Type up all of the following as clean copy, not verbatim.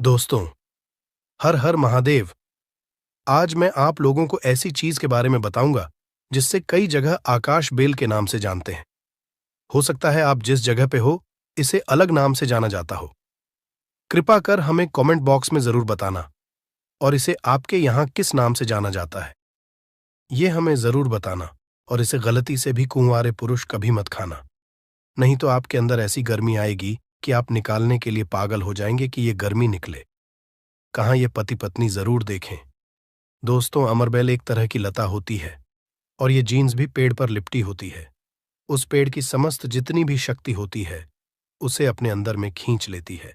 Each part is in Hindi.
दोस्तों, हर हर महादेव। आज मैं आप लोगों को ऐसी चीज के बारे में बताऊंगा जिससे कई जगह आकाश बेल के नाम से जानते हैं। हो सकता है आप जिस जगह पे हो इसे अलग नाम से जाना जाता हो। कृपा कर हमें कमेंट बॉक्स में जरूर बताना और इसे आपके यहाँ किस नाम से जाना जाता है ये हमें जरूर बताना। और इसे गलती से भी कुंवारे पुरुष कभी मत खाना, नहीं तो आपके अंदर ऐसी गर्मी आएगी कि आप निकालने के लिए पागल हो जाएंगे कि ये गर्मी निकले। कहाँ ये पति पत्नी जरूर देखें। दोस्तों, अमरबेल एक तरह की लता होती है और ये जीन्स भी पेड़ पर लिपटी होती है। उस पेड़ की समस्त जितनी भी शक्ति होती है उसे अपने अंदर में खींच लेती है,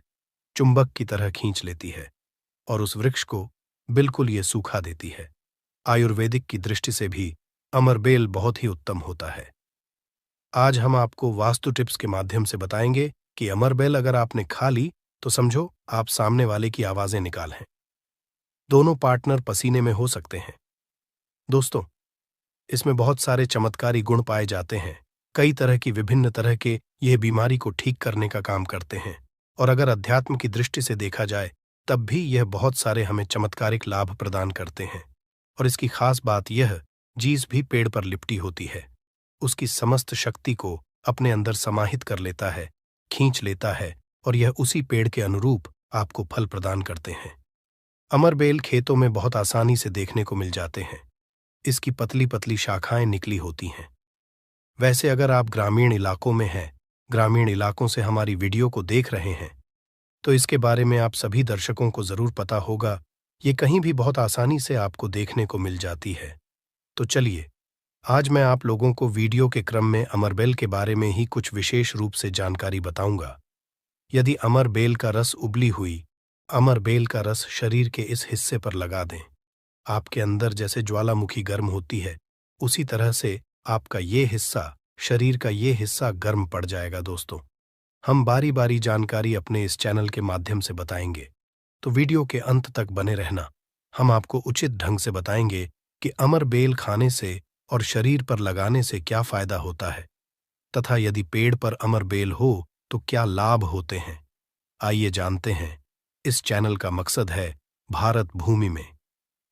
चुंबक की तरह खींच लेती है और उस वृक्ष को बिल्कुल ये सूखा देती है। आयुर्वेदिक की दृष्टि से भी अमरबेल बहुत ही उत्तम होता है। आज हम आपको वास्तु टिप्स के माध्यम से बताएंगे कि अमरबेल अगर आपने खा ली तो समझो आप सामने वाले की आवाजें निकाल हैं। दोनों पार्टनर पसीने में हो सकते हैं। दोस्तों, इसमें बहुत सारे चमत्कारी गुण पाए जाते हैं। कई तरह की विभिन्न तरह के यह बीमारी को ठीक करने का काम करते हैं और अगर अध्यात्म की दृष्टि से देखा जाए तब भी यह बहुत सारे हमें चमत्कारिक लाभ प्रदान करते हैं। और इसकी खास बात यह, जीस भी पेड़ पर लिपटी होती है, उसकी समस्त शक्ति को अपने अंदर समाहित कर लेता है, खींच लेता है और यह उसी पेड़ के अनुरूप आपको फल प्रदान करते हैं। अमरबेल खेतों में बहुत आसानी से देखने को मिल जाते हैं। इसकी पतली पतली शाखाएं निकली होती हैं। वैसे अगर आप ग्रामीण इलाकों में हैं, ग्रामीण इलाकों से हमारी वीडियो को देख रहे हैं, तो इसके बारे में आप सभी दर्शकों को जरूर पता होगा। ये कहीं भी बहुत आसानी से आपको देखने को मिल जाती है। तो चलिए, आज मैं आप लोगों को वीडियो के क्रम में अमरबेल के बारे में ही कुछ विशेष रूप से जानकारी बताऊंगा। यदि अमरबेल का रस उबली हुई अमरबेल का रस शरीर के इस हिस्से पर लगा दें, आपके अंदर जैसे ज्वालामुखी गर्म होती है उसी तरह से आपका ये हिस्सा, शरीर का ये हिस्सा गर्म पड़ जाएगा। दोस्तों, हम बारी बारी जानकारी अपने इस चैनल के माध्यम से बताएंगे, तो वीडियो के अंत तक बने रहना। हम आपको उचित ढंग से बताएंगे कि अमरबेल खाने से और शरीर पर लगाने से क्या फायदा होता है तथा यदि पेड़ पर अमरबेल हो तो क्या लाभ होते हैं। आइए जानते हैं। इस चैनल का मकसद है भारत भूमि में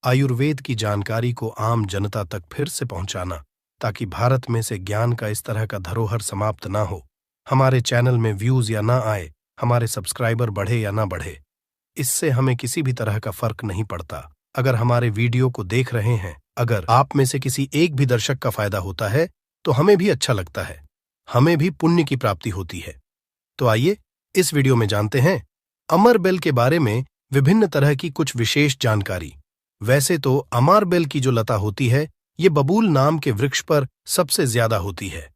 आयुर्वेद की जानकारी को आम जनता तक फिर से पहुंचाना, ताकि भारत में से ज्ञान का इस तरह का धरोहर समाप्त ना हो। हमारे चैनल में व्यूज या ना आए, हमारे सब्सक्राइबर बढ़े या ना बढ़े, इससे हमें किसी भी तरह का फर्क नहीं पड़ता। अगर हमारे वीडियो को देख रहे हैं, अगर आप में से किसी एक भी दर्शक का फायदा होता है तो हमें भी अच्छा लगता है, हमें भी पुण्य की प्राप्ति होती है। तो आइए इस वीडियो में जानते हैं अमरबेल के बारे में विभिन्न तरह की कुछ विशेष जानकारी। वैसे तो अमरबेल की जो लता होती है ये बबूल नाम के वृक्ष पर सबसे ज्यादा होती है,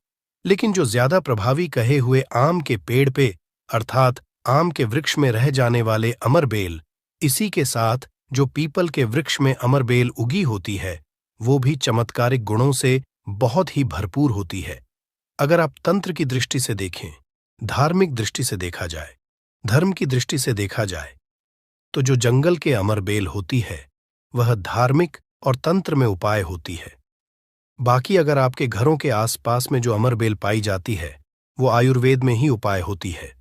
लेकिन जो ज्यादा प्रभावी कहे हुए आम के पेड़ पे अर्थात आम के वृक्ष में रह जाने वाले अमरबेल, इसी के साथ जो पीपल के वृक्ष में अमरबेल उगी होती है वो भी चमत्कारिक गुणों से बहुत ही भरपूर होती है। अगर आप तंत्र की दृष्टि से देखें, धार्मिक दृष्टि से देखा जाए, धर्म की दृष्टि से देखा जाए, तो जो जंगल के अमरबेल होती है वह धार्मिक और तंत्र में उपाय होती है। बाकी अगर आपके घरों के आसपास में जो अमरबेल पाई जाती है वो आयुर्वेद में ही उपाय होती है।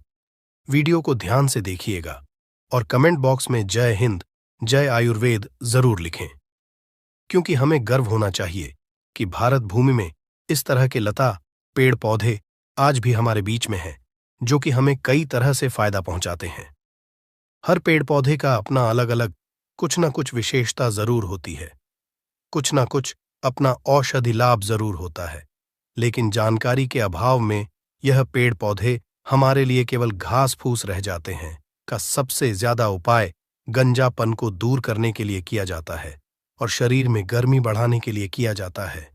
वीडियो को ध्यान से देखिएगा और कमेंट बॉक्स में जय हिंद, जय आयुर्वेद जरूर लिखें, क्योंकि हमें गर्व होना चाहिए कि भारत भूमि में इस तरह के लता, पेड़ पौधे आज भी हमारे बीच में हैं, जो कि हमें कई तरह से फायदा पहुंचाते हैं। हर पेड़ पौधे का अपना अलग अलग कुछ न कुछ विशेषता जरूर होती है, कुछ न कुछ अपना औषधि लाभ जरूर होता है, लेकिन जानकारी के अभाव में यह पेड़ पौधे हमारे लिए केवल घास फूस रह जाते हैं। का सबसे ज्यादा उपाय गंजापन को दूर करने के लिए किया जाता है और शरीर में गर्मी बढ़ाने के लिए किया जाता है।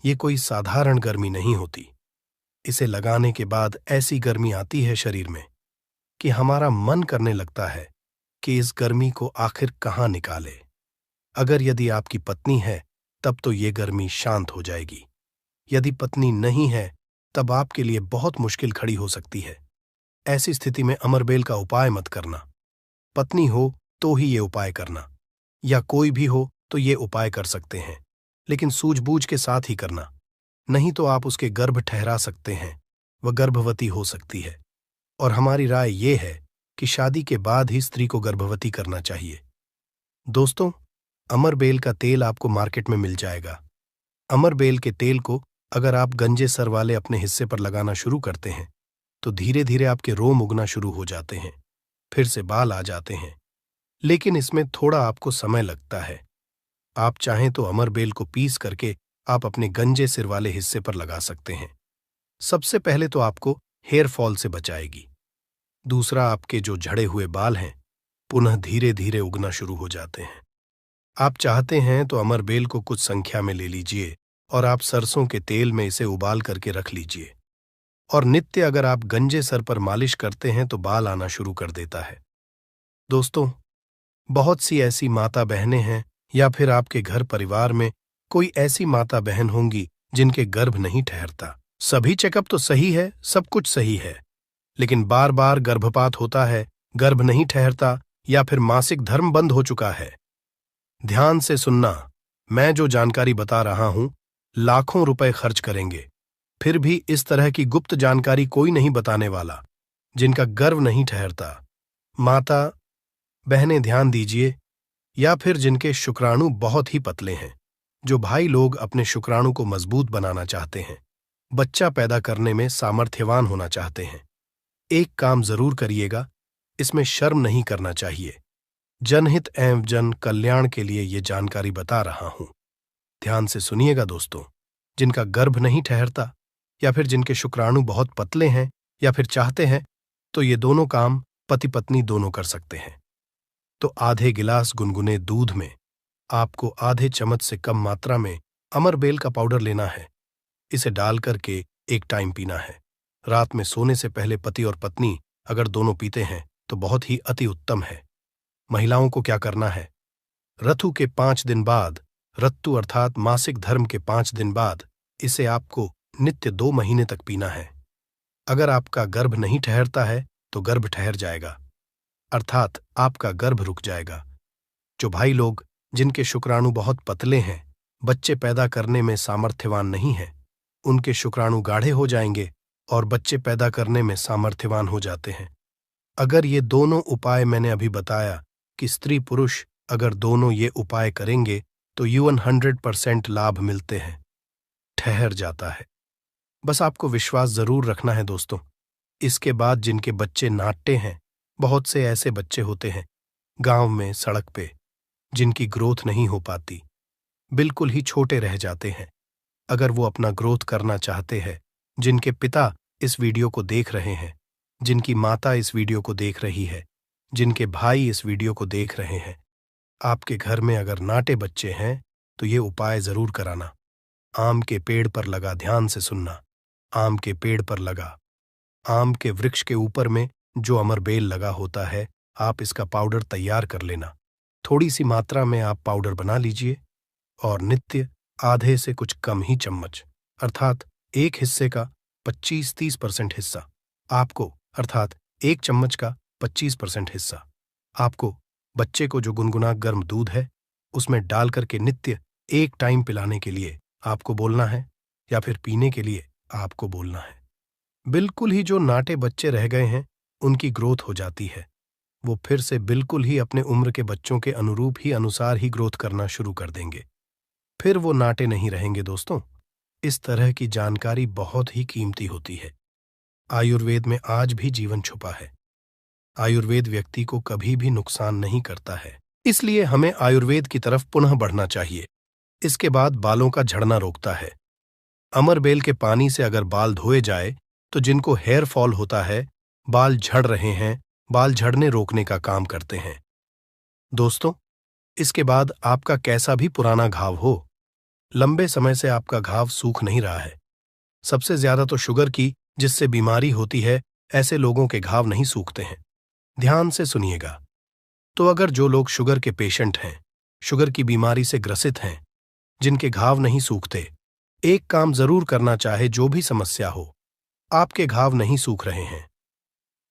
ये कोई साधारण गर्मी नहीं होती। इसे लगाने के बाद ऐसी गर्मी आती है शरीर में कि हमारा मन करने लगता है कि इस गर्मी को आखिर कहाँ निकाले। अगर यदि आपकी पत्नी है तब तो ये गर्मी शांत हो जाएगी, यदि पत्नी नहीं है तब आपके लिए बहुत मुश्किल खड़ी हो सकती है। ऐसी स्थिति में अमरबेल का उपाय मत करना। पत्नी हो तो ही ये उपाय करना, या कोई भी हो तो ये उपाय कर सकते हैं, लेकिन सूझबूझ के साथ ही करना, नहीं तो आप उसके गर्भ ठहरा सकते हैं, वह गर्भवती हो सकती है। और हमारी राय ये है कि शादी के बाद ही स्त्री को गर्भवती करना चाहिए। दोस्तों, अमरबेल का तेल आपको मार्केट में मिल जाएगा। अमरबेल के तेल को अगर आप गंजे सर वाले अपने हिस्से पर लगाना शुरू करते हैं तो धीरे धीरे आपके रोम उगना शुरू हो जाते हैं, फिर से बाल आ जाते हैं। लेकिन इसमें थोड़ा आपको समय लगता है। आप चाहें तो अमरबेल को पीस करके आप अपने गंजे सिर वाले हिस्से पर लगा सकते हैं। सबसे पहले तो आपको हेयर फॉल से बचाएगी। दूसरा, आपके जो झड़े हुए बाल हैं पुनः धीरे धीरे उगना शुरू हो जाते हैं। आप चाहते हैं तो अमरबेल को कुछ संख्या में ले लीजिए और आप सरसों के तेल में इसे उबाल करके रख लीजिए और नित्य अगर आप गंजे सर पर मालिश करते हैं तो बाल आना शुरू कर देता है। दोस्तों, बहुत सी ऐसी माता बहनें हैं या फिर आपके घर परिवार में कोई ऐसी माता बहन होंगी जिनके गर्भ नहीं ठहरता। सभी चेकअप तो सही है, सब कुछ सही है, लेकिन बार बार गर्भपात होता है, गर्भ नहीं ठहरता या फिर मासिक धर्म बंद हो चुका है। ध्यान से सुनना, मैं जो जानकारी बता रहा हूं लाखों रुपए खर्च करेंगे, फिर भी इस तरह की गुप्त जानकारी कोई नहीं बताने वाला। जिनका गर्भ नहीं ठहरता, माता बहनें ध्यान दीजिए, या फिर जिनके शुक्राणु बहुत ही पतले हैं, जो भाई लोग अपने शुक्राणु को मजबूत बनाना चाहते हैं, बच्चा पैदा करने में सामर्थ्यवान होना चाहते हैं, एक काम जरूर करिएगा, इसमें शर्म नहीं करना चाहिए। जनहित एवं जन कल्याण के लिए ये जानकारी बता रहा हूं। ध्यान से सुनिएगा दोस्तों, जिनका गर्भ नहीं ठहरता या फिर जिनके शुक्राणु बहुत पतले हैं या फिर चाहते हैं, तो ये दोनों काम पति पत्नी दोनों कर सकते हैं। तो आधे गिलास गुनगुने दूध में आपको आधे चम्मच से कम मात्रा में अमरबेल का पाउडर लेना है। इसे डाल करके एक टाइम पीना है। रात में सोने से पहले पति और पत्नी अगर दोनों पीते हैं तो बहुत ही अति उत्तम है। महिलाओं को क्या करना है, ऋतु के 5 दिन बाद, ऋतु अर्थात मासिक धर्म के 5 दिन बाद इसे आपको नित्य 2 महीने तक पीना है। अगर आपका गर्भ नहीं ठहरता है तो गर्भ ठहर जाएगा, अर्थात आपका गर्भ रुक जाएगा। जो भाई लोग जिनके शुक्राणु बहुत पतले हैं, बच्चे पैदा करने में सामर्थ्यवान नहीं हैं, उनके शुक्राणु गाढ़े हो जाएंगे और बच्चे पैदा करने में सामर्थ्यवान हो जाते हैं। अगर ये दोनों उपाय मैंने अभी बताया कि स्त्री पुरुष अगर दोनों ये उपाय करेंगे तो यौवन 100% लाभ मिलते हैं, ठहर जाता है। बस आपको विश्वास जरूर रखना है दोस्तों। इसके बाद जिनके बच्चे नाट्य हैं, बहुत से ऐसे बच्चे होते हैं गांव में, सड़क पे, जिनकी ग्रोथ नहीं हो पाती, बिल्कुल ही छोटे रह जाते हैं। अगर वो अपना ग्रोथ करना चाहते हैं, जिनके पिता इस वीडियो को देख रहे हैं, जिनकी माता इस वीडियो को देख रही है, जिनके भाई इस वीडियो को देख रहे हैं, आपके घर में अगर नाटे बच्चे हैं तो ये उपाय जरूर कराना। आम के पेड़ पर लगा, ध्यान से सुनना, आम के पेड़ पर लगा, आम के वृक्ष के ऊपर में जो अमरबेल लगा होता है, आप इसका पाउडर तैयार कर लेना। थोड़ी सी मात्रा में आप पाउडर बना लीजिए और नित्य आधे से कुछ कम ही चम्मच, अर्थात एक हिस्से का 25-30% हिस्सा आपको, अर्थात एक चम्मच का 25% हिस्सा आपको बच्चे को जो गुनगुना गर्म दूध है उसमें डाल करके नित्य एक टाइम पिलाने के लिए आपको बोलना है या फिर पीने के लिए आपको बोलना है। बिल्कुल ही जो नाटे बच्चे रह गए हैं उनकी ग्रोथ हो जाती है, वो फिर से बिल्कुल ही अपने उम्र के बच्चों के अनुरूप ही अनुसार ही ग्रोथ करना शुरू कर देंगे, फिर वो नाटे नहीं रहेंगे। दोस्तों, इस तरह की जानकारी बहुत ही कीमती होती है। आयुर्वेद में आज भी जीवन छुपा है। आयुर्वेद व्यक्ति को कभी भी नुकसान नहीं करता है, इसलिए हमें आयुर्वेद की तरफ पुनः बढ़ना चाहिए। इसके बाद बालों का झड़ना रोकता है। अमरबेल के पानी से अगर बाल धोए जाए तो जिनको हेयर फॉल होता है, बाल झड़ रहे हैं, बाल झड़ने रोकने का काम करते हैं। दोस्तों, इसके बाद आपका कैसा भी पुराना घाव हो, लंबे समय से आपका घाव सूख नहीं रहा है, सबसे ज्यादा तो शुगर की जिससे बीमारी होती है, ऐसे लोगों के घाव नहीं सूखते हैं। ध्यान से सुनिएगा। तो अगर जो लोग शुगर के पेशेंट हैं, शुगर की बीमारी से ग्रसित हैं, जिनके घाव नहीं सूखते, एक काम जरूर करना चाहे, जो भी समस्या हो, आपके घाव नहीं सूख रहे हैं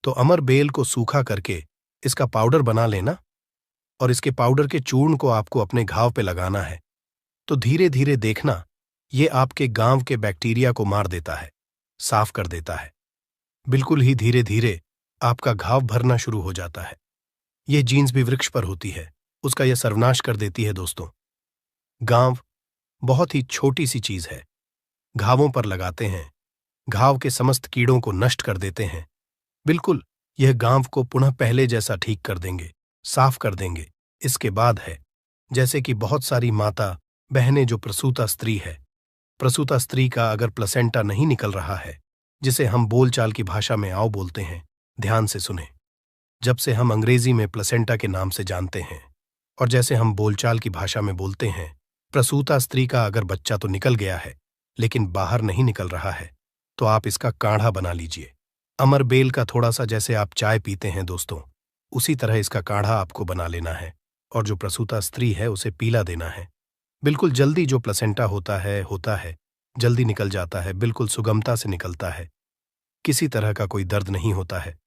तो अमरबेल को सूखा करके इसका पाउडर बना लेना और इसके पाउडर के चूर्ण को आपको अपने घाव पे लगाना है। तो धीरे धीरे देखना, ये आपके गांव के बैक्टीरिया को मार देता है, साफ कर देता है। बिल्कुल ही धीरे धीरे आपका घाव भरना शुरू हो जाता है। यह जीन्स भी वृक्ष पर होती है, उसका यह सर्वनाश कर देती है दोस्तों। गांव बहुत ही छोटी सी चीज है, घावों पर लगाते हैं, घाव के समस्त कीड़ों को नष्ट कर देते हैं। बिल्कुल, यह गांव को पुनः पहले जैसा ठीक कर देंगे, साफ कर देंगे। इसके बाद है, जैसे कि बहुत सारी माता बहनें जो प्रसूता स्त्री है, प्रसूता स्त्री का अगर प्लेसेंटा नहीं निकल रहा है, जिसे हम बोलचाल की भाषा में आओ बोलते हैं, ध्यान से सुने। जब से हम अंग्रेजी में प्लेसेंटा के नाम से जानते हैं और जैसे हम बोलचाल की भाषा में बोलते हैं, प्रसूता स्त्री का अगर बच्चा तो निकल गया है लेकिन बाहर नहीं निकल रहा है, तो आप इसका काढ़ा बना लीजिए। अमर बेल का थोड़ा सा जैसे आप चाय पीते हैं दोस्तों, उसी तरह इसका काढ़ा आपको बना लेना है और जो प्रसूता स्त्री है उसे पीला देना है। बिल्कुल जल्दी जो प्लेसेंटा होता है, जल्दी निकल जाता है, बिल्कुल सुगमता से निकलता है, किसी तरह का कोई दर्द नहीं होता है।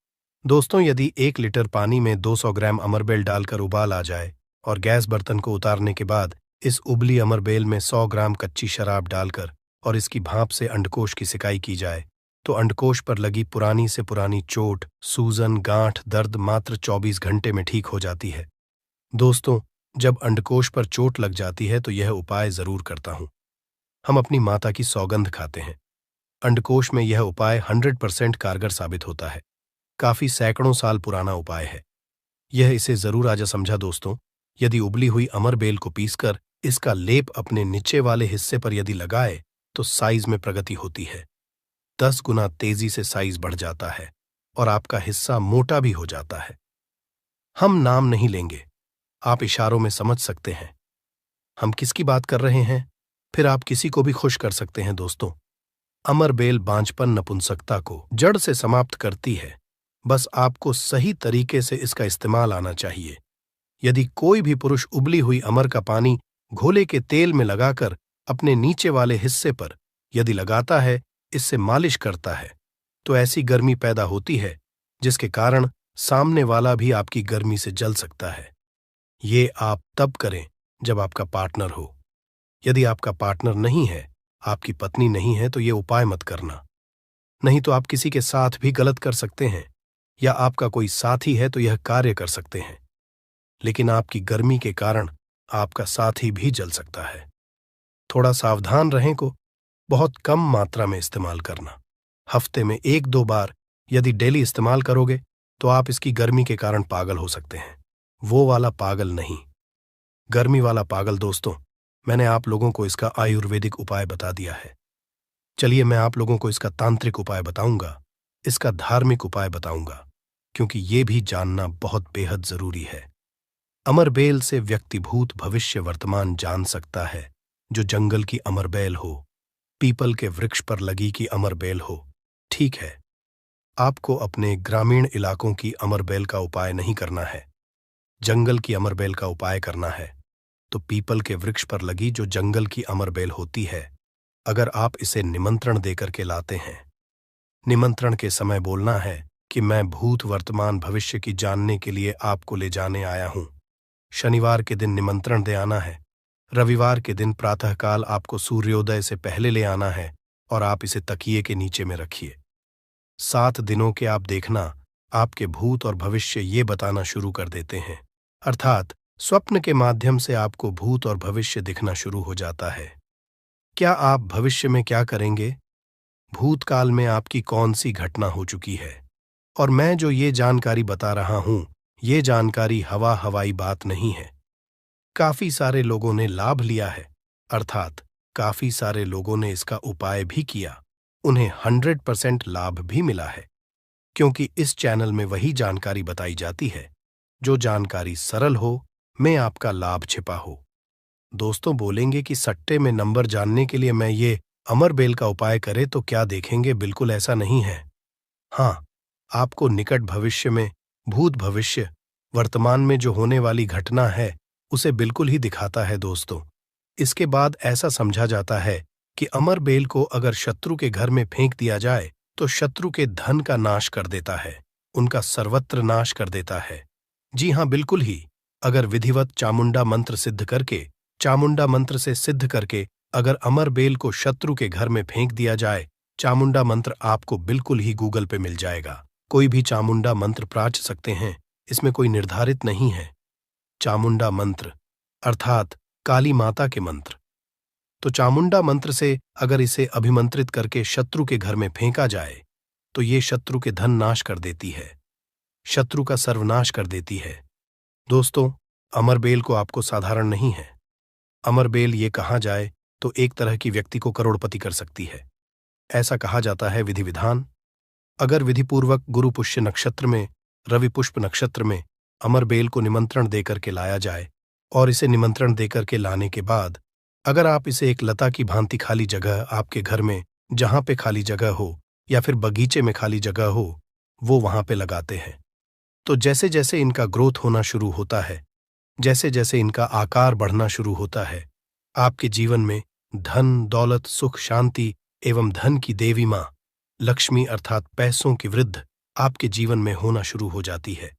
दोस्तों, यदि 1 लीटर पानी में 200 ग्राम अमरबेल डालकर उबाल आ जाए और गैस बर्तन को उतारने के बाद इस उबली अमरबेल में 100 ग्राम कच्ची शराब डालकर और इसकी भाप से अंडकोश की सिकाई की जाए, तो अंडकोश पर लगी पुरानी से पुरानी चोट, सूजन, गांठ, दर्द मात्र 24 घंटे में ठीक हो जाती है। दोस्तों, जब अंडकोश पर चोट लग जाती है तो यह उपाय जरूर करता हूं। हम अपनी माता की सौगंध खाते हैं। अंडकोश में यह उपाय 100% कारगर साबित होता है। काफी सैकड़ों साल पुराना उपाय है यह, इसे जरूर आजा समझा दोस्तों। यदि उबली हुई अमरबेल को पीसकर इसका लेप अपने नीचे वाले हिस्से पर यदि लगाए तो साइज में प्रगति होती है। 10 गुना तेजी से साइज बढ़ जाता है और आपका हिस्सा मोटा भी हो जाता है। हम नाम नहीं लेंगे, आप इशारों में समझ सकते हैं हम किसकी बात कर रहे हैं, फिर आप किसी को भी खुश कर सकते हैं दोस्तों। अमरबेल बांझपन नपुंसकता को जड़ से समाप्त करती है, बस आपको सही तरीके से इसका इस्तेमाल आना चाहिए। यदि कोई भी पुरुष उबली हुई अमर का पानी घोले के तेल में लगाकर अपने नीचे वाले हिस्से पर यदि लगाता है, इससे मालिश करता है, तो ऐसी गर्मी पैदा होती है जिसके कारण सामने वाला भी आपकी गर्मी से जल सकता है। ये आप तब करें जब आपका पार्टनर हो। यदि आपका पार्टनर नहीं है, आपकी पत्नी नहीं है, तो ये उपाय मत करना। नहीं तो आप किसी के साथ भी गलत कर सकते हैं, या आपका कोई साथी है तो यह कार्य कर सकते हैं, लेकिन आपकी गर्मी के कारण आपका साथी भी जल सकता है। थोड़ा सावधान रहें को बहुत कम मात्रा में इस्तेमाल करना। हफ्ते में 1-2 बार यदि डेली इस्तेमाल करोगे तो आप इसकी गर्मी के कारण पागल हो सकते हैं। वो वाला पागल नहीं, गर्मी वाला पागल। दोस्तों, मैंने आप लोगों को इसका आयुर्वेदिक उपाय बता दिया है। चलिए मैं आप लोगों को इसका तांत्रिक उपाय बताऊंगा, इसका धार्मिक उपाय बताऊंगा, क्योंकि ये भी जानना बहुत बेहद जरूरी है। अमरबेल से व्यक्ति भूत भविष्य वर्तमान जान सकता है। जो जंगल की अमरबेल हो, पीपल के वृक्ष पर लगी की अमरबेल हो, ठीक है, आपको अपने ग्रामीण इलाकों की अमरबेल का उपाय नहीं करना है, जंगल की अमरबेल का उपाय करना है। तो पीपल के वृक्ष पर लगी जो जंगल की अमरबेल होती है, अगर आप इसे निमंत्रण देकर के लाते हैं, निमंत्रण के समय बोलना है कि मैं भूत वर्तमान भविष्य की जानने के लिए आपको ले जाने आया हूं। शनिवार के दिन निमंत्रण दे आना है, रविवार के दिन प्रातःकाल आपको सूर्योदय से पहले ले आना है और आप इसे तकिए के नीचे में रखिए। 7 दिनों के आप देखना आपके भूत और भविष्य ये बताना शुरू कर देते हैं, अर्थात स्वप्न के माध्यम से आपको भूत और भविष्य दिखना शुरू हो जाता है। क्या आप भविष्य में क्या करेंगे, भूतकाल में आपकी कौन सी घटना हो चुकी है, और मैं जो ये जानकारी बता रहा हूं, ये जानकारी हवाई बात नहीं है। काफी सारे लोगों ने लाभ लिया है, अर्थात काफी सारे लोगों ने इसका उपाय भी किया, उन्हें 100% लाभ भी मिला है, क्योंकि इस चैनल में वही जानकारी बताई जाती है जो जानकारी सरल हो, में आपका लाभ छिपा हो। दोस्तों बोलेंगे कि सट्टे में नंबर जानने के लिए मैं ये अमरबेल का उपाय करे तो क्या देखेंगे, बिल्कुल ऐसा नहीं है। हाँ, आपको निकट भविष्य में भूत भविष्य वर्तमान में जो होने वाली घटना है उसे बिल्कुल ही दिखाता है दोस्तों। इसके बाद ऐसा समझा जाता है कि अमरबेल को अगर शत्रु के घर में फेंक दिया जाए तो शत्रु के धन का नाश कर देता है, उनका सर्वत्र नाश कर देता है। जी हाँ, बिल्कुल ही। अगर विधिवत चामुंडा मंत्र सिद्ध करके, चामुंडा मंत्र से सिद्ध करके अगर अमरबेल को शत्रु के घर में फेंक दिया जाए, चामुंडा मंत्र आपको बिल्कुल ही गूगल पे मिल जाएगा। कोई भी चामुंडा मंत्र प्राच सकते हैं, इसमें कोई निर्धारित नहीं है। चामुंडा मंत्र अर्थात काली माता के मंत्र। तो चामुंडा मंत्र से अगर इसे अभिमंत्रित करके शत्रु के घर में फेंका जाए तो ये शत्रु के धन नाश कर देती है, शत्रु का सर्वनाश कर देती है। दोस्तों, अमरबेल को आपको साधारण नहीं है। अमरबेल ये कहा जाए तो एक तरह की व्यक्ति को करोड़पति कर सकती है। ऐसा कहा जाता है विधि विधान। अगर विधिपूर्वक गुरु पुष्य नक्षत्र में, रवि पुष्प नक्षत्र में अमरबेल को निमंत्रण देकर के लाया जाए और इसे निमंत्रण देकर के लाने के बाद अगर आप इसे एक लता की भांति खाली जगह आपके घर में जहां पे खाली जगह हो या फिर बगीचे में खाली जगह हो, वो वहां पे लगाते हैं, तो जैसे जैसे इनका ग्रोथ होना शुरू होता है, जैसे जैसे इनका आकार बढ़ना शुरू होता है, आपके जीवन में धन, दौलत, सुख, शांति एवं धन की देवी मां लक्ष्मी अर्थात पैसों की वृद्धि आपके जीवन में होना शुरू हो जाती है।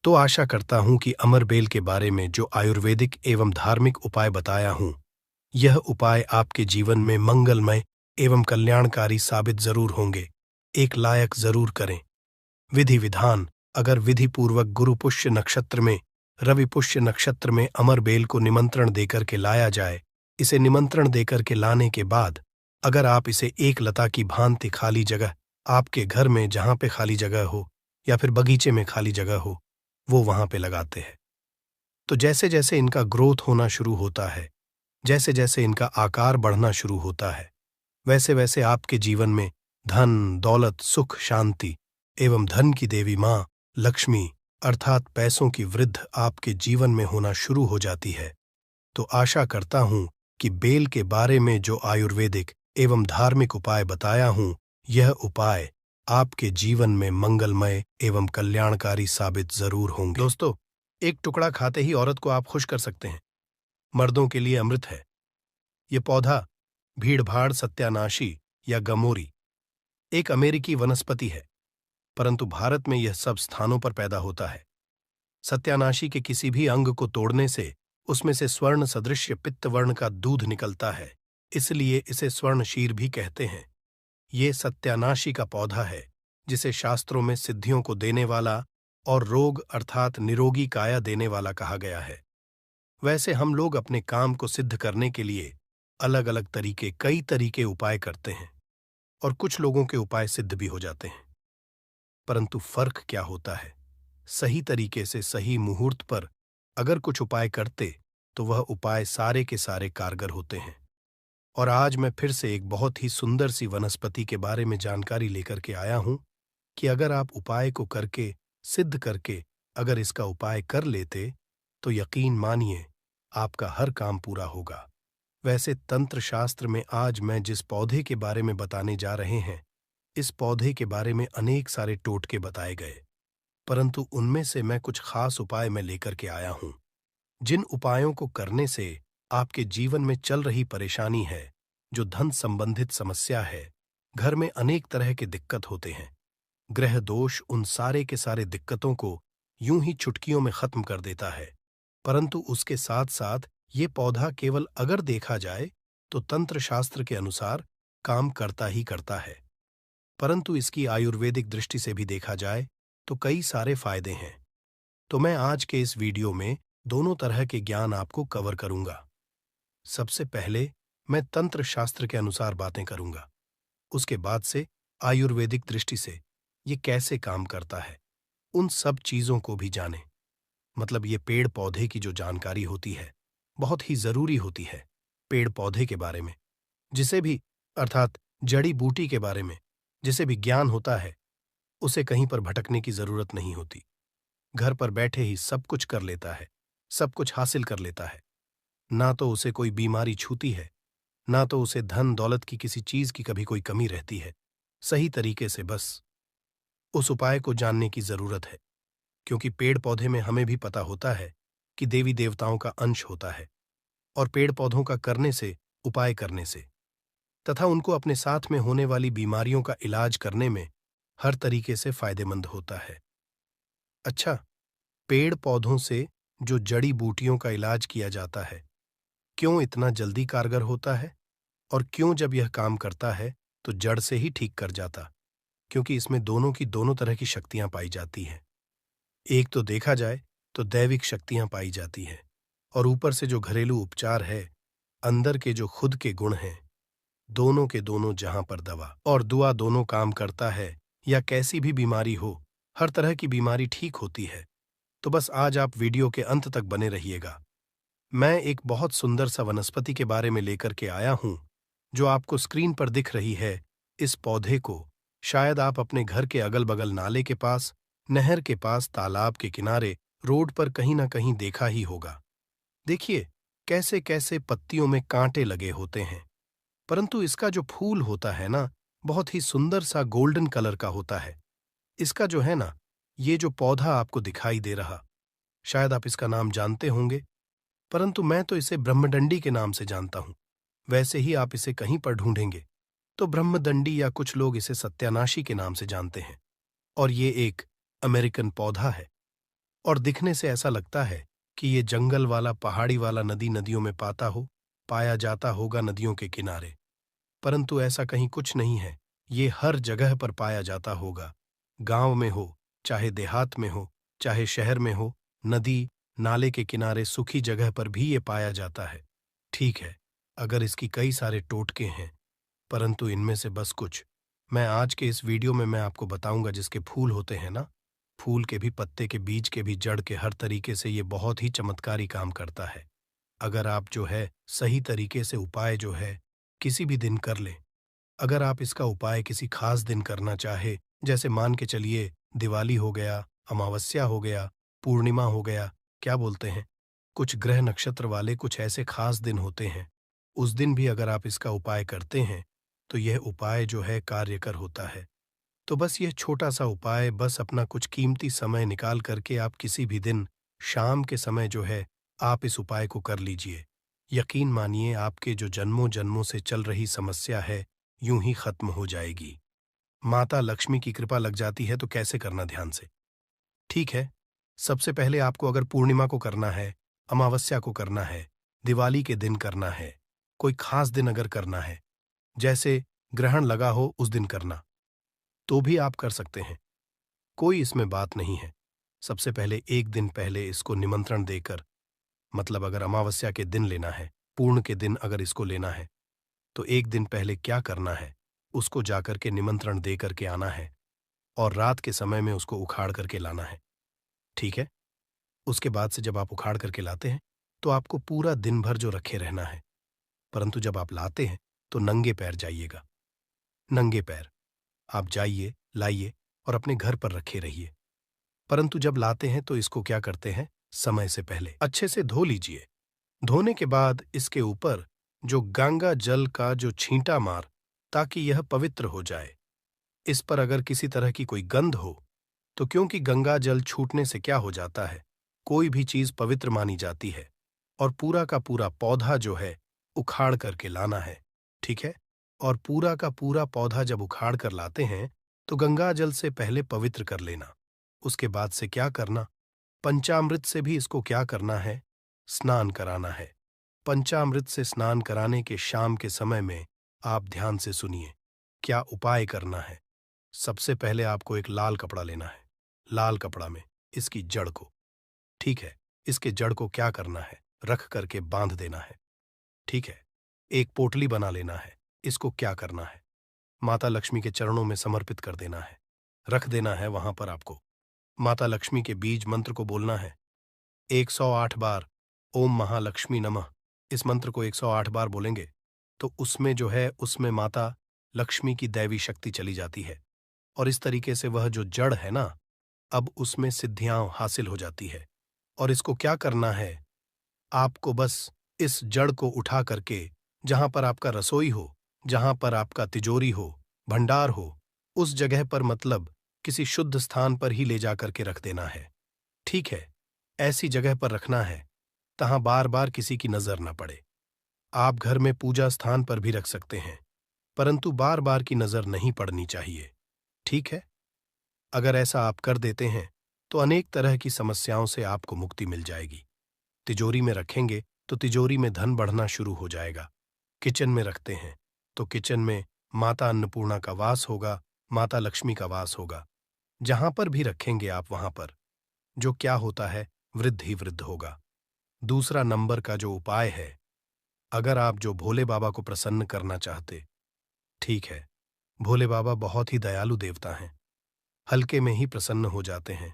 तो आशा करता हूं कि अमरबेल के बारे में जो आयुर्वेदिक एवं धार्मिक उपाय बताया हूं, यह उपाय आपके जीवन में मंगलमय एवं कल्याणकारी साबित जरूर होंगे। एक लायक जरूर करें। विधि विधान अगर विधि पूर्वक गुरु पुष्य नक्षत्र में, रवि पुष्य नक्षत्र में अमरबेल को निमंत्रण देकर के लाया जाए, इसे निमंत्रण देकर के लाने के बाद अगर आप इसे एक लता की भांति खाली जगह आपके घर में जहां पे खाली जगह हो या फिर बगीचे में खाली जगह हो, वो वहां पे लगाते हैं, तो जैसे जैसे इनका ग्रोथ होना शुरू होता है, जैसे जैसे इनका आकार बढ़ना शुरू होता है, वैसे वैसे आपके जीवन में धन, दौलत, सुख, शांति एवं धन की देवी मां लक्ष्मी अर्थात पैसों की वृद्धि आपके जीवन में होना शुरू हो जाती है। तो आशा करता हूं कि बेल के बारे में जो आयुर्वेदिक एवं धार्मिक उपाय बताया हूं, यह उपाय आपके जीवन में मंगलमय एवं कल्याणकारी साबित जरूर होंगे। दोस्तों, एक टुकड़ा खाते ही औरत को आप खुश कर सकते हैं। मर्दों के लिए अमृत है। ये पौधा भीड़भाड़ सत्यानाशी या गमोरी एक अमेरिकी वनस्पति है, परंतु भारत में यह सब स्थानों पर पैदा होता है। सत्यानाशी के किसी भी अंग को तोड़ने से उसमें से स्वर्ण सदृश्य पित्त वर्ण का दूध निकलता है, इसलिए इसे स्वर्णशीर भी कहते हैं। ये सत्यानाशी का पौधा है जिसे शास्त्रों में सिद्धियों को देने वाला और रोग अर्थात निरोगी काया देने वाला कहा गया है। वैसे हम लोग अपने काम को सिद्ध करने के लिए अलग अलग तरीके, कई तरीके उपाय करते हैं और कुछ लोगों के उपाय सिद्ध भी हो जाते हैं, परंतु फर्क क्या होता है? सही तरीके से सही मुहूर्त पर अगर कुछ उपाय करते तो वह उपाय सारे के सारे कारगर होते हैं। और आज मैं फिर से एक बहुत ही सुंदर सी वनस्पति के बारे में जानकारी लेकर के आया हूं कि अगर आप उपाय को करके, सिद्ध करके अगर इसका उपाय कर लेते तो यकीन मानिए आपका हर काम पूरा होगा। वैसे तंत्र शास्त्र में आज मैं जिस पौधे के बारे में बताने जा रहे हैं, इस पौधे के बारे में अनेक सारे टोटके बताए गए, परंतु उनमें से मैं कुछ खास उपाय मैं लेकर के आया हूं, जिन उपायों को करने से आपके जीवन में चल रही परेशानी है, जो धन संबंधित समस्या है, घर में अनेक तरह के दिक्कत होते हैं, ग्रह दोष उन सारे के सारे दिक्कतों को यूं ही चुटकियों में खत्म कर देता है। परंतु उसके साथ साथ ये पौधा केवल अगर देखा जाए तो तंत्र शास्त्र के अनुसार काम करता ही करता है, परंतु इसकी आयुर्वेदिक दृष्टि से भी देखा जाए तो कई सारे फायदे हैं। तो मैं आज के इस वीडियो में दोनों तरह के ज्ञान आपको कवर करूंगा। सबसे पहले मैं तंत्र शास्त्र के अनुसार बातें करूंगा, उसके बाद से आयुर्वेदिक दृष्टि से ये कैसे काम करता है, उन सब चीजों को भी जानें। मतलब ये पेड़ पौधे की जो जानकारी होती है बहुत ही जरूरी होती है। पेड़ पौधे के बारे में जिसे भी अर्थात जड़ी बूटी के बारे में जिसे भी ज्ञान होता है, उसे कहीं पर भटकने की जरूरत नहीं होती। घर पर बैठे ही सब कुछ कर लेता है, सब कुछ हासिल कर लेता है। ना तो उसे कोई बीमारी छूती है, ना तो उसे धन दौलत की किसी चीज की कभी कोई कमी रहती है। सही तरीके से बस उस उपाय को जानने की जरूरत है, क्योंकि पेड़ पौधे में हमें भी पता होता है कि देवी देवताओं का अंश होता है और पेड़ पौधों का करने से, उपाय करने से तथा उनको अपने साथ में होने वाली बीमारियों का इलाज करने में हर तरीके से फायदेमंद होता है। अच्छा, पेड़ पौधों से जो जड़ी बूटियों का इलाज किया जाता है, क्यों इतना जल्दी कारगर होता है और क्यों जब यह काम करता है तो जड़ से ही ठीक कर जाता? क्योंकि इसमें दोनों की दोनों तरह की शक्तियां पाई जाती हैं। एक तो देखा जाए तो दैविक शक्तियां पाई जाती हैं, और ऊपर से जो घरेलू उपचार है, अंदर के जो खुद के गुण हैं, दोनों के दोनों जहां पर दवा और दुआ दोनों काम करता है, या कैसी भी बीमारी हो, हर तरह की बीमारी ठीक होती है। तो बस आज आप वीडियो के अंत तक बने रहिएगा। मैं एक बहुत सुंदर सा वनस्पति के बारे में लेकर के आया हूं, जो आपको स्क्रीन पर दिख रही है। इस पौधे को शायद आप अपने घर के अगल बगल नाले के पास, नहर के पास, तालाब के किनारे, रोड पर कहीं ना कहीं देखा ही होगा। देखिए कैसे कैसे पत्तियों में कांटे लगे होते हैं, परंतु इसका जो फूल होता है ना, बहुत ही सुंदर सा गोल्डन कलर का होता है। इसका जो है ना, ये जो पौधा आपको दिखाई दे रहा, शायद आप इसका नाम जानते होंगे, परंतु मैं तो इसे ब्रह्मडंडी के नाम से जानता हूं। वैसे ही आप इसे कहीं पर ढूंढेंगे तो ब्रह्मदंडी, या कुछ लोग इसे सत्यानाशी के नाम से जानते हैं। और ये एक अमेरिकन पौधा है, और दिखने से ऐसा लगता है कि ये जंगल वाला, पहाड़ी वाला, नदियों में पाया जाता होगा, नदियों के किनारे। परंतु ऐसा कहीं कुछ नहीं है, ये हर जगह पर पाया जाता होगा। गांव में हो, चाहे देहात में हो, चाहे शहर में हो, नदी नाले के किनारे, सूखी जगह पर भी ये पाया जाता है। ठीक है, अगर इसकी कई सारे टोटके हैं, परंतु इनमें से बस कुछ मैं आज के इस वीडियो में मैं आपको बताऊंगा। जिसके फूल होते हैं ना, फूल के भी, पत्ते के, बीज के भी, जड़ के, हर तरीके से ये बहुत ही चमत्कारी काम करता है। अगर आप जो है सही तरीके से उपाय जो है किसी भी दिन कर लें, अगर आप इसका उपाय किसी खास दिन करना चाहे, जैसे मान के चलिए दिवाली हो गया, अमावस्या हो गया, पूर्णिमा हो गया, क्या बोलते हैं, कुछ ग्रह नक्षत्र वाले कुछ ऐसे खास दिन होते हैं, उस दिन भी अगर आप इसका उपाय करते हैं तो यह उपाय जो है कार्यकर होता है। तो बस यह छोटा सा उपाय, बस अपना कुछ कीमती समय निकाल करके आप किसी भी दिन शाम के समय जो है आप इस उपाय को कर लीजिए। यकीन मानिए, आपके जो जन्मों जन्मों से चल रही समस्या है, यूं ही खत्म हो जाएगी। माता लक्ष्मी की कृपा लग जाती है। तो कैसे करना, ध्यान से। ठीक है, सबसे पहले आपको अगर पूर्णिमा को करना है, अमावस्या को करना है, दिवाली के दिन करना है, कोई खास दिन अगर करना है, जैसे ग्रहण लगा हो उस दिन करना, तो भी आप कर सकते हैं, कोई इसमें बात नहीं है। सबसे पहले एक दिन पहले इसको निमंत्रण देकर, मतलब अगर अमावस्या के दिन लेना है, पूर्ण के दिन अगर इसको लेना है, तो एक दिन पहले क्या करना है, उसको जाकर के निमंत्रण दे करके आना है, और रात के समय में उसको उखाड़ करके लाना है। ठीक है, उसके बाद से जब आप उखाड़ करके लाते हैं तो आपको पूरा दिन भर जो रखे रहना है, परंतु जब आप लाते हैं तो नंगे पैर जाइएगा। नंगे पैर आप जाइए, लाइए और अपने घर पर रखे रहिए। परंतु जब लाते हैं तो इसको क्या करते हैं, समय से पहले अच्छे से धो लीजिए। धोने के बाद इसके ऊपर जो गंगा जल का जो छींटा मार, ताकि यह पवित्र हो जाए। इस पर अगर किसी तरह की कोई गंध हो, तो क्योंकि गंगा जल छूटने से क्या हो जाता है, कोई भी चीज पवित्र मानी जाती है, और पूरा का पूरा पौधा जो है उखाड़ करके लाना है। ठीक है, और पूरा का पूरा पौधा जब उखाड़ कर लाते हैं तो गंगा जल से पहले पवित्र कर लेना। उसके बाद से क्या करना, पंचामृत से भी इसको क्या करना है, स्नान कराना है। पंचामृत से स्नान कराने के शाम के समय में आप ध्यान से सुनिए क्या उपाय करना है। सबसे पहले आपको एक लाल कपड़ा लेना है, लाल कपड़ा में इसकी जड़ को, ठीक है, इसके जड़ को क्या करना है, रख करके बांध देना है। ठीक है, एक पोटली बना लेना है, इसको क्या करना है, माता लक्ष्मी के चरणों में समर्पित कर देना है, रख देना है वहां पर। आपको माता लक्ष्मी के बीज मंत्र को बोलना है 108 बार, ओम महालक्ष्मी नमः। इस मंत्र को 108 बार बोलेंगे तो उसमें जो है, उसमें माता लक्ष्मी की दैवी शक्ति चली जाती है, और इस तरीके से वह जो जड़ है ना, अब उसमें सिद्धियां हासिल हो जाती है। और इसको क्या करना है, आपको बस इस जड़ को उठा करके जहां पर आपका रसोई हो, जहां पर आपका तिजोरी हो, भंडार हो, उस जगह पर, मतलब किसी शुद्ध स्थान पर ही ले जाकर के रख देना है। ठीक है, ऐसी जगह पर रखना है तहां बार बार किसी की नजर न पड़े। आप घर में पूजा स्थान पर भी रख सकते हैं, परंतु बार बार की नजर नहीं पड़नी चाहिए। ठीक है, अगर ऐसा आप कर देते हैं तो अनेक तरह की समस्याओं से आपको मुक्ति मिल जाएगी। तिजोरी में रखेंगे तो तिजोरी में धन बढ़ना शुरू हो जाएगा। किचन में रखते हैं तो किचन में माता अन्नपूर्णा का वास होगा, माता लक्ष्मी का वास होगा। जहां पर भी रखेंगे आप वहां पर जो क्या होता है, वृद्ध ही वृद्ध होगा। दूसरा नंबर का जो उपाय है, अगर आप जो भोले बाबा को प्रसन्न करना चाहते, ठीक है, भोले बाबा बहुत ही दयालु देवता हैं, हल्के में ही प्रसन्न हो जाते हैं।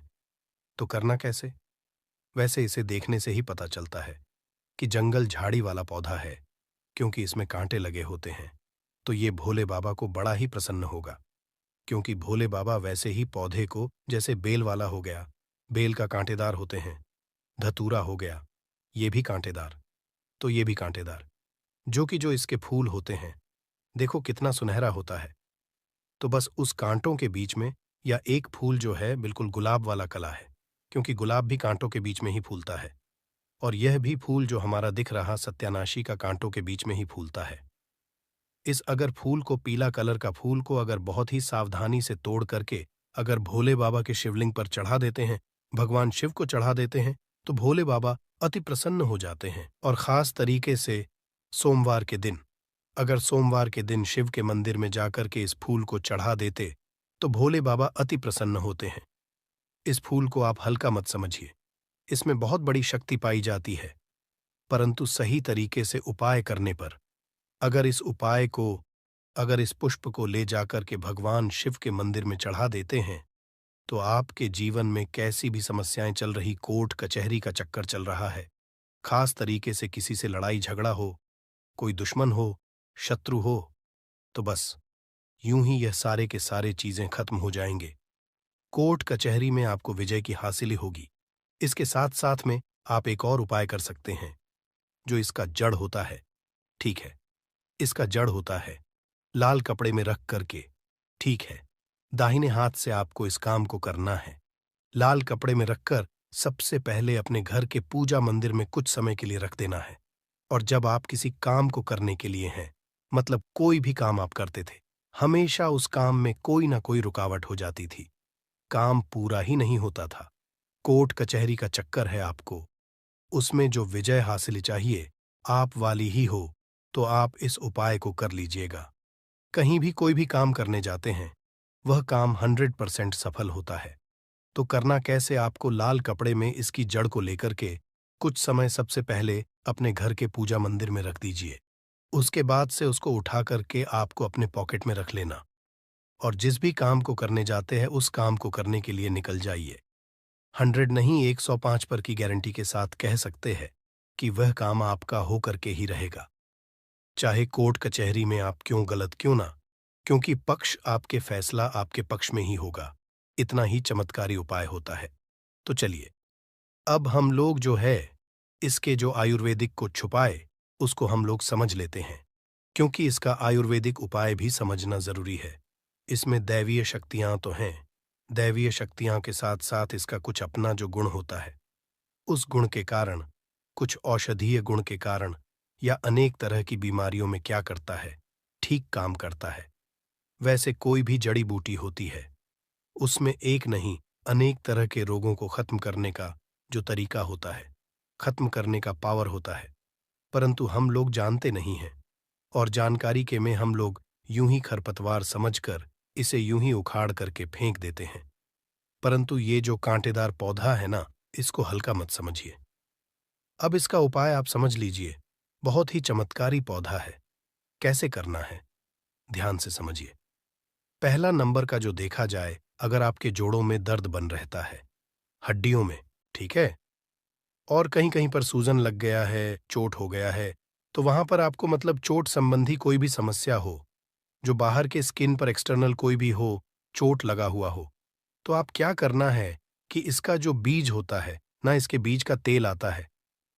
तो करना कैसे? वैसे इसे देखने से ही पता चलता है कि जंगल झाड़ी वाला पौधा है, क्योंकि इसमें कांटे लगे होते हैं। तो ये भोले बाबा को बड़ा ही प्रसन्न होगा, क्योंकि भोले बाबा वैसे ही पौधे को, जैसे बेल वाला हो गया, बेल का कांटेदार होते हैं, धतूरा हो गया, ये भी कांटेदार, तो ये भी कांटेदार, जो इसके फूल होते हैं, देखो कितना सुनहरा होता है। तो बस उस कांटों के बीच में, या एक फूल जो है बिल्कुल गुलाब वाला कला है, क्योंकि गुलाब भी कांटों के बीच में ही फूलता है, और यह भी फूल जो हमारा दिख रहा सत्यानाशी का कांटों के बीच में ही फूलता है। इस अगर फूल को, पीला कलर का फूल को अगर बहुत ही सावधानी से तोड़ करके अगर भोले बाबा के शिवलिंग पर चढ़ा देते हैं, भगवान शिव को चढ़ा देते हैं, तो भोले बाबा अति प्रसन्न हो जाते हैं। और खास तरीके से सोमवार के दिन, अगर सोमवार के दिन शिव के मंदिर में जाकर के इस फूल को चढ़ा देते, तो भोले बाबा अति प्रसन्न होते हैं। इस फूल को आप हल्का मत समझिए, इसमें बहुत बड़ी शक्ति पाई जाती है, परंतु सही तरीके से उपाय करने पर, अगर इस पुष्प को ले जाकर के भगवान शिव के मंदिर में चढ़ा देते हैं, तो आपके जीवन में कैसी भी समस्याएं चल रही, कोर्ट कचहरी का चक्कर चल रहा है, खास तरीके से किसी से लड़ाई झगड़ा हो, कोई दुश्मन हो, शत्रु हो, तो बस यूं ही यह सारे के सारे चीजें खत्म हो जाएंगे। कोर्ट कचहरी में आपको विजय की हासिल होगी। इसके साथ साथ में आप एक और उपाय कर सकते हैं, जो इसका जड़ होता है, ठीक है, इसका जड़ होता है लाल कपड़े में रख करके, ठीक है, दाहिने हाथ से आपको इस काम को करना है। लाल कपड़े में रखकर सबसे पहले अपने घर के पूजा मंदिर में कुछ समय के लिए रख देना है। और जब आप किसी काम को करने के लिए हैं, मतलब कोई भी काम आप करते थे, हमेशा उस काम में कोई ना कोई रुकावट हो जाती थी, काम पूरा ही नहीं होता था, कोर्ट कचहरी का चक्कर है आपको, उसमें जो विजय हासिल चाहिए आप वाली ही हो, तो आप इस उपाय को कर लीजिएगा। कहीं भी कोई भी काम करने जाते हैं, वह काम 100% सफल होता है। तो करना कैसे? आपको लाल कपड़े में इसकी जड़ को लेकर के कुछ समय सबसे पहले अपने घर के पूजा मंदिर में रख दीजिए। उसके बाद से उसको उठा करके आपको अपने पॉकेट में रख लेना, और जिस भी काम को करने जाते हैं उस काम को करने के लिए निकल जाइए। 100 नहीं, 105 पर की गारंटी के साथ कह सकते हैं कि वह काम आपका हो करके ही रहेगा, चाहे कोर्ट कचहरी में आप क्यों गलत क्यों ना, क्योंकि पक्ष आपके फैसला आपके पक्ष में ही होगा। इतना ही चमत्कारी उपाय होता है। तो चलिए, अब हम लोग जो है इसके जो आयुर्वेदिक को छुपाए उसको हम लोग समझ लेते हैं, क्योंकि इसका आयुर्वेदिक उपाय भी समझना जरूरी है। इसमें दैवीय शक्तियां तो हैं, दैवीय शक्तियां के साथ साथ इसका कुछ अपना जो गुण होता है, उस गुण के कारण, कुछ औषधीय गुण के कारण, या अनेक तरह की बीमारियों में क्या करता है, ठीक काम करता है। वैसे कोई भी जड़ी बूटी होती है, उसमें एक नहीं अनेक तरह के रोगों को खत्म करने का जो तरीका होता है, खत्म करने का पावर होता है, परंतु हम लोग जानते नहीं हैं, और जानकारी के में हम लोग यूं ही खरपतवार समझकर इसे यूं ही उखाड़ करके फेंक देते हैं। परंतु ये जो कांटेदार पौधा है ना, इसको हल्का मत समझिए। अब इसका उपाय आप समझ लीजिए, बहुत ही चमत्कारी पौधा है। कैसे करना है, ध्यान से समझिए। पहला नंबर का जो देखा जाए, अगर आपके जोड़ों में दर्द बन रहता है, हड्डियों में, ठीक है, और कहीं कहीं पर सूजन लग गया है, चोट हो गया है, तो वहां पर आपको मतलब चोट संबंधी कोई भी समस्या हो, जो बाहर के स्किन पर एक्सटर्नल कोई भी हो, चोट लगा हुआ हो, तो आप क्या करना है कि इसका जो बीज होता है ना, इसके बीज का तेल आता है,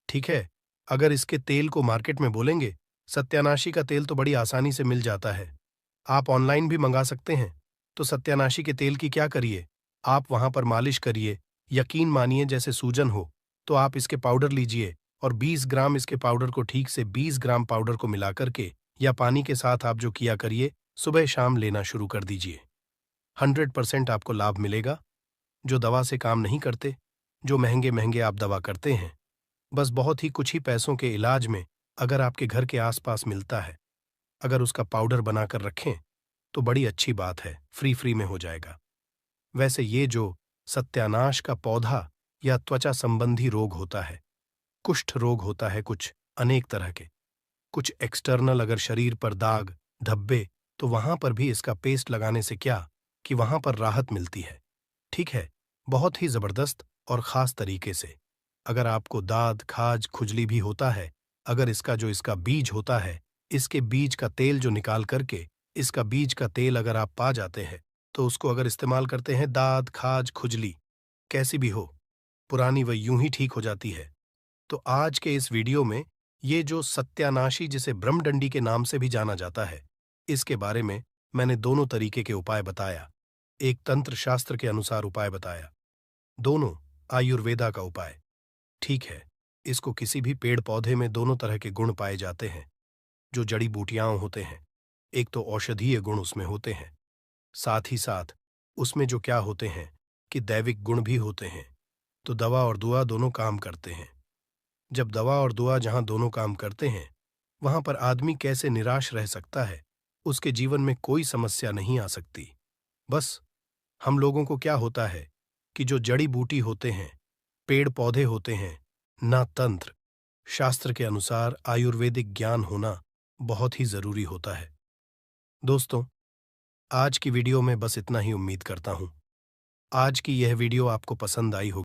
ठीक है, अगर इसके तेल को मार्केट में बोलेंगे, सत्यानाशी का तेल तो बड़ी आसानी से मिल जाता है, आप ऑनलाइन भी मंगा सकते हैं। तो सत्यानाशी के तेल की क्या करिए, आप वहां पर मालिश करिए, यकीन मानिए जैसे सूजन हो, तो आप इसके पाउडर लीजिए, और 20 ग्राम इसके पाउडर को, ठीक से 20 ग्राम पाउडर को मिला करके या पानी के साथ आप जो किया करिए, सुबह शाम लेना शुरू कर दीजिए। 100% आपको लाभ मिलेगा। जो दवा से काम नहीं करते, जो महंगे महंगे आप दवा करते हैं, बस बहुत ही कुछ ही पैसों के इलाज में अगर आपके घर के आसपास मिलता है, अगर उसका पाउडर बनाकर रखें, तो बड़ी अच्छी बात है, फ्री में हो जाएगा। वैसे ये जो सत्यानाश का पौधा या त्वचा संबंधी रोग होता है, कुष्ठ रोग होता है, कुछ अनेक तरह के, कुछ एक्सटर्नल, अगर शरीर पर दाग धब्बे, तो वहां पर भी इसका पेस्ट लगाने से क्या कि वहां पर राहत मिलती है। ठीक है, बहुत ही जबरदस्त और खास तरीके से। अगर आपको दाद खाज खुजली भी होता है, अगर इसका बीज होता है, इसके बीज का तेल जो निकाल करके, इसका बीज का तेल अगर आप पा जाते हैं, तो उसको अगर इस्तेमाल करते हैं, दाद खाज खुजली कैसी भी हो, पुरानी वह यूं ही ठीक हो जाती है। तो आज के इस वीडियो में ये जो सत्यानाशी, जिसे ब्रह्मडंडी के नाम से भी जाना जाता है, इसके बारे में मैंने दोनों तरीके के उपाय बताया। एक तंत्र शास्त्र के अनुसार उपाय बताया, दोनों आयुर्वेदा का उपाय। ठीक है, इसको किसी भी पेड़ पौधे में दोनों तरह के गुण पाए जाते हैं। जो जड़ी बूटियां होते हैं, एक तो औषधीय गुण उसमें होते हैं, साथ ही साथ उसमें जो क्या होते हैं कि दैविक गुण भी होते हैं। तो दवा और दुआ दोनों काम करते हैं। जब दवा और दुआ जहां दोनों काम करते हैं, वहां पर आदमी कैसे निराश रह सकता है, उसके जीवन में कोई समस्या नहीं आ सकती। बस हम लोगों को क्या होता है कि जो जड़ी बूटी होते हैं, पेड़ पौधे होते हैं, ना तंत्र शास्त्र के अनुसार आयुर्वेदिक ज्ञान होना बहुत ही जरूरी होता है। दोस्तों, आज की वीडियो में बस इतना ही उम्मीद करता हूं। आज की यह वीडियो आपको पसंद आई होगी।